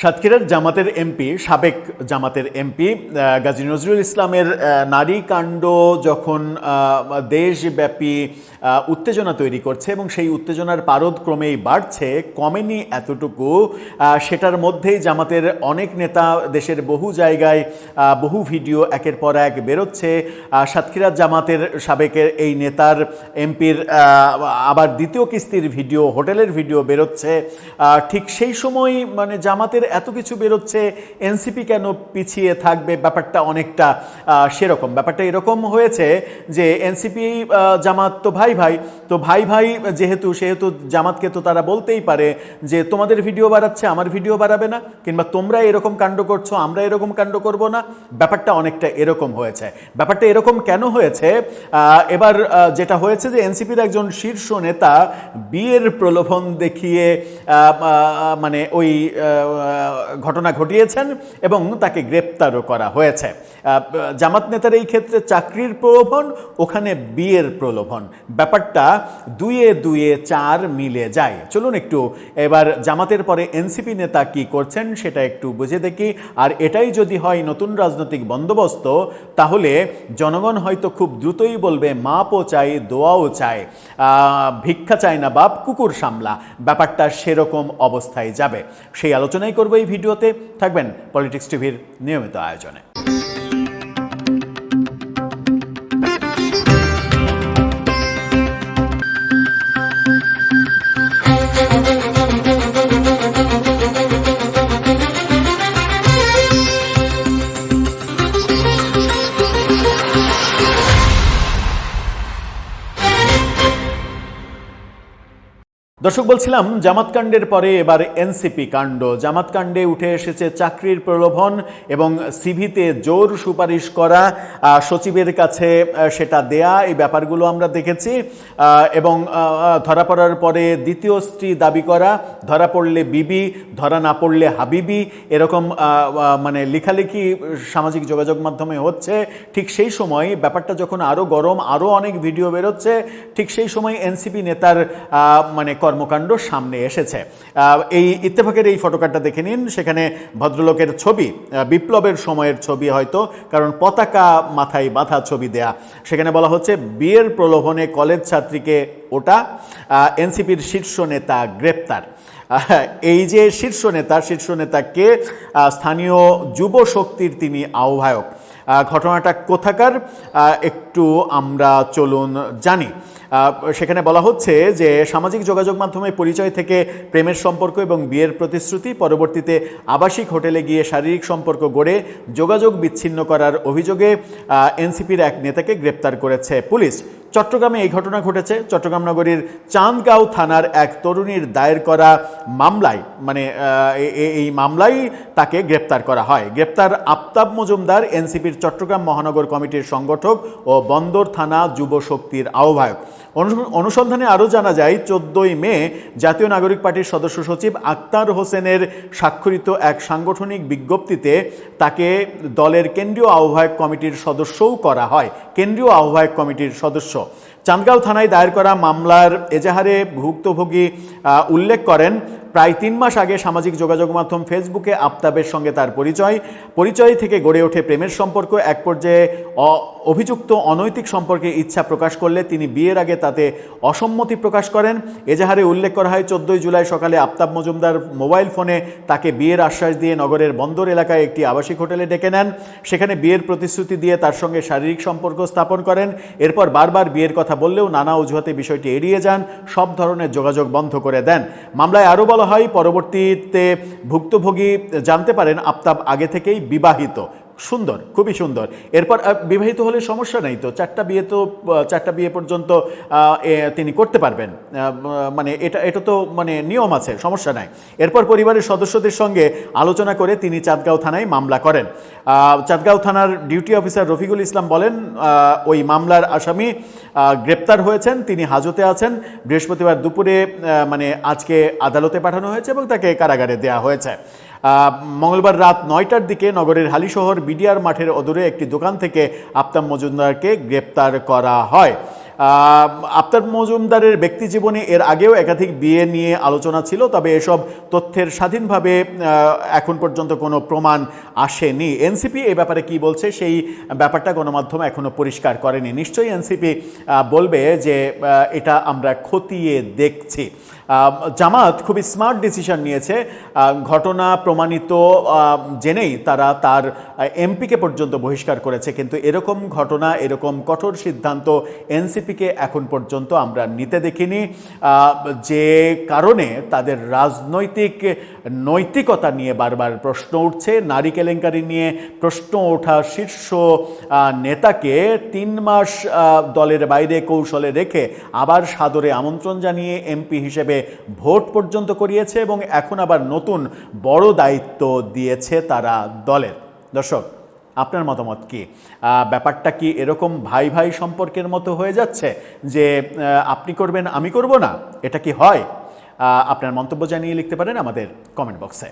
সাতক্ষীরার জামাতের এমপি, সাবেক জামাতের এমপি গাজী নজরুল ইসলামের নারী কাণ্ড যখন দেশব্যাপী উত্তেজনা তৈরি করছে এবং সেই উত্তেজনার পারদ ক্রমেই বাড়ছে, কমেনি এতটুকু, সেটার মধ্যেই জামাতের অনেক নেতা দেশের বহু জায়গায় বহু ভিডিও একের পর এক বেরোচ্ছে। সাতক্ষীরার জামাতের সাবেকের এই নেতার এমপির আবার দ্বিতীয় কিস্তির ভিডিও, হোটেলের ভিডিও বেরোচ্ছে। ঠিক সেই সময় মানে জামাতের এত কিছু বেরোচ্ছে, এনসিপি কেন পিছিয়ে থাকবে, ব্যাপারটা অনেকটা সেরকম। ব্যাপারটা এরকম হয়েছে যে এনসিপি জামাত তো ভাই ভাই, তো ভাই ভাই যেহেতু, সেহেতু জামাতকে তো তারা বলতেই পারে যে তোমাদের ভিডিও বাড়াচ্ছে, আমার ভিডিও বাড়াবে না, কিংবা তোমরা এরকম কাণ্ড করছো, আমরা এরকম কাণ্ড করব না। ব্যাপারটা অনেকটা এরকম হয়েছে। ব্যাপারটা এরকম কেন হয়েছে? এবার যেটা হয়েছে যে এনসিপির একজন শীর্ষ নেতা বিয়ের প্রলোভন দেখিয়ে মানে ওই ঘটনা ঘটিয়েছেন এবং তাকে গ্রেপ্তারও করা হয়েছে। জামাত নেতার এই ক্ষেত্রে চাকরির প্রলোভন, ওখানে বিয়ের প্রলোভন, ব্যাপারটা দুয়ে দুয়ে চার মিলে যায়। চলুন একটু এবার জামাতের পরে এনসিপি নেতা কি করছেন সেটা একটু বুঝে দেখি। আর এটাই যদি হয় নতুন রাজনৈতিক বন্দোবস্ত, তাহলে জনগণ হয়তো খুব দ্রুতই বলবে মাপও চাই, দোয়াও চাই, ভিক্ষা চায় না বাপ, কুকুর সামলা। ব্যাপারটা সেরকম অবস্থায় যাবে। সেই আলোচনাই করবো এই ভিডিওতে। থাকবেন পলিটিক্স টিভির নিয়মিত আয়োজনে। দর্শক, বলছিলাম জামাত কাণ্ডের পরে এবার এনসিপি কাণ্ড। জামাত কাণ্ডে উঠে এসেছে চাকরির প্রলোভন এবং সিভিতে জোর সুপারিশ করা, সচিবের কাছে সেটা দেয়া, এই ব্যাপারগুলো আমরা দেখেছি। এবং ধরা পড়ার পরে দ্বিতীয় স্ত্রী দাবি করা, ধরা পড়লে বিবি, ধরা না পড়লে হাবিবি, এরকম মানে লেখালেখি সামাজিক যোগাযোগ মাধ্যমে হচ্ছে। ঠিক সেই সময় ব্যাপারটা যখন আরও গরম, আরও অনেক ভিডিও বেরোচ্ছে, ঠিক সেই সময় এনসিপি নেতার মানে কর্মকাণ্ড সামনে এসেছে। এই ইত্তেফাকের এই ফটোকার্ডটা দেখে নিন। সেখানে ভদ্রলোকের ছবি, বিপ্লবের সময়ের ছবি হয়তো, কারণ পতাকা মাথায় বাঁধা ছবি দেয়া। সেখানে বলা হচ্ছে বিয়ের প্রলোভনে কলেজ ছাত্রীকে ওটা, এনসিপির শীর্ষ নেতা গ্রেপ্তার। এই যে শীর্ষ নেতাকে স্থানীয় যুব শক্তির তিনি আহ্বায়ক। ঘটনাটা কোথাকার একটু আমরা চলুন জানি। সেখানে বলা হচ্ছে যে সামাজিক যোগাযোগ মাধ্যমে পরিচয় থেকে প্রেমের সম্পর্ক এবং বিয়ের প্রতিশ্রুতি, পরবর্তীতে আবাসিক হোটেলে গিয়ে শারীরিক সম্পর্ক গড়ে যোগাযোগ বিচ্ছিন্ন করার অভিযোগে এনসিপির এক নেতাকে গ্রেপ্তার করেছে পুলিশ। চট্টগ্রামে এই ঘটনা ঘটেছে। চট্টগ্রাম নগরীর চান্দগাঁও থানার এক তরুণীর দায়ের করা মামলায়, মানে এই মামলায় তাকে গ্রেপ্তার করা হয়। গ্রেপ্তার আফতাব মজুমদার, এনসিপির চট্টগ্রাম মহানগর কমিটির সংগঠক ও বন্দর থানা যুব শক্তির আহ্বায়ক। অনুসন্ধানে আরও জানা যায় 14ই মে জাতীয় নাগরিক পার্টির সদস্য সচিব আক্তার হোসেনের স্বাক্ষরিত এক সাংগঠনিক বিজ্ঞপ্তিতে তাকে দলের কেন্দ্রীয় আহ্বায়ক কমিটির সদস্যও করা হয়। কেন্দ্রীয় আহ্বায়ক কমিটির সদস্য। চান্দগাঁও থানায় দায়ের করা মামলার এজাহারে ভুক্তভোগী উল্লেখ করেন, প্রায় 3 মাস আগে সামাজিক যোগাযোগ মাধ্যম ফেসবুকে আফতাবের সঙ্গে তার পরিচয় থেকে গড়ে ওঠে প্রেমের সম্পর্ক। এক পর্যায়ে অভিযুক্ত অনৈতিক সম্পর্কে ইচ্ছা প্রকাশ করলে তিনি বিয়ের আগে তাতে অসম্মতি প্রকাশ করেন। এজাহারে উল্লেখ করা হয় 14ই জুলাই সকালে আফতাব মজুমদার মোবাইল ফোনে তাকে বিয়ের আশ্বাস দিয়ে নগরের বন্দর এলাকায় একটি আবাসিক হোটেলে ডেকে নেন। সেখানে বিয়ের প্রতিশ্রুতি দিয়ে তার সঙ্গে শারীরিক সম্পর্ক স্থাপন করেন। এরপর বারবার বিয়ের কথা বললেও নানা অজুহাতে বিষয়টি এড়িয়ে যান, সব ধরনের যোগাযোগ বন্ধ করে দেন। মামলায় আরও বলা হয়, পরবর্তীতে ভুক্তভোগী জানতে পারেন আফতাব আগে থেকেই বিবাহিত। সুন্দর, খুবই সুন্দর। এরপর বিবাহিত হলে সমস্যা নেই তো, 4টা বিয়ে পর্যন্ত তিনি করতে পারবেন, মানে এটা তো মানে নিয়ম আছে, সমস্যা নাই। এরপর পরিবারের সদস্যদের সঙ্গে আলোচনা করে তিনি চাঁদগাঁও থানায় মামলা করেন। চাঁদগাঁও থানার ডিউটি অফিসার রফিকুল ইসলাম বলেন, ওই মামলার আসামি গ্রেপ্তার হয়েছেন, তিনি হাজতে আছেন। বৃহস্পতিবার দুপুরে মানে আজকে আদালতে পাঠানো হয়েছে এবং তাকে কারাগারে দেওয়া হয়েছে। মঙ্গলবার রাত 9টার দিকে নগরের হালিশহর বিডিআর মাঠের অদূরে একটি দোকান থেকে আফতাব মজুমদারকে গ্রেপ্তার করা হয়। আফতাব মজুমদারের ব্যক্তি জীবনে এর আগেও একাধিক বিয়ে নিয়ে আলোচনা ছিল, তবে এসব তথ্যের স্বাধীনভাবে এখন পর্যন্ত কোনো প্রমাণ আসেনি। এনসিপি এই ব্যাপারে কি বলছে সেই ব্যাপারটা গণমাধ্যম এখনো পরিষ্কার করেনি। নিশ্চয়ই এনসিপি বলবে যে এটা আমরা খতিয়ে দেখছি। জামাত খুবই স্মার্ট ডিসিশন নিয়েছে। ঘটনা প্রমাণিত জেনেই তারা তার এমপিকে পর্যন্ত বহিষ্কার করেছে, কিন্তু এরকম ঘটনা, এরকম কঠোর সিদ্ধান্ত এনসিপিকে এখন পর্যন্ত আমরা নিতে দেখিনি, যে কারণে তাদের রাজনৈতিক নৈতিকতা নিয়ে বারবার প্রশ্ন উঠছে। নারী কেলেঙ্কারি নিয়ে প্রশ্ন ওঠা শীর্ষ নেতাকে 3 মাস দলের বাইরে কৌশলে রেখে আবার সাদরে আমন্ত্রণ জানিয়ে এমপি হিসেবে ভোট পর্যন্ত করিয়েছে এবং এখন আবার নতুন বড় দায়িত্ব দিয়েছে তারা দলের। দর্শক, আপনার মতামত কি? ব্যাপারটা কি এরকম ভাই ভাই সম্পর্কের মতো হয়ে যাচ্ছে যে আপনি করবেন আমি করব না? এটা কি হয়? আপনার মন্তব্য জানিয়ে লিখতে পারেন আমাদের কমেন্ট বক্সে।